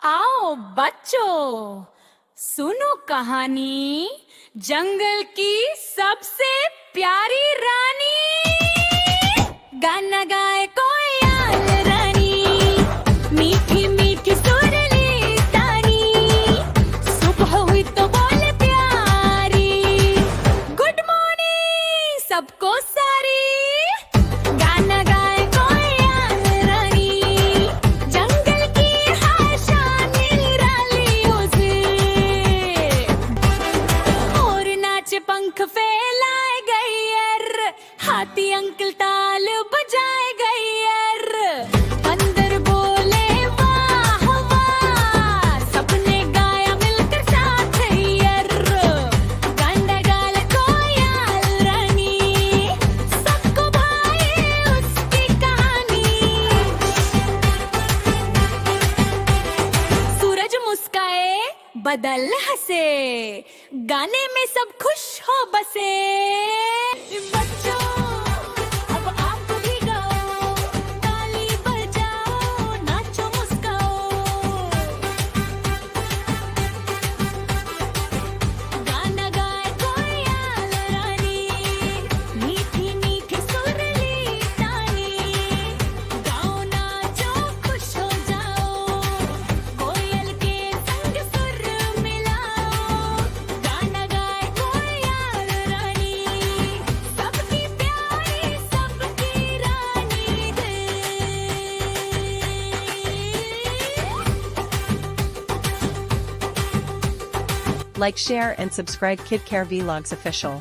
आओ बच्चों, सुनो कहानी जंगल की सबसे प्यारी रानी। गाना गाए कोयल रानी, मीठी मीठी सुरीली तानी। सुबह हुई तो बोले प्यारी, गुड मॉर्निंग सबको सारी। गाना गाए कोयल रानी, जंगल की है शान निराली उसे। और नाचे पंख फैलाए गैयर, हाथी अंकल ताल बजाए गैयर। बंदर बोले वाह वाह, सबने गाया मिलकर साथ यर। गाना गाल कोयल रानी, सबको भाई उसकी कहानी। सूरज मुस्काए बदल हंसे, गाने में सब खुश हो बसे। बच्चों अब आप भी गाओ, ताली बजाओ, नाचो मुस्काओ। गाना गाए कोयल रानी, मीठी मीठी सुरीली तानी। गाओ नाचो खुश हो जाओ, कोयल के संग सुर मिलाओ। गाना गाए कोयल रानी, सबकी प्यारी सबकी रानी है। Like, share, and subscribe KidCare Vlogs Official.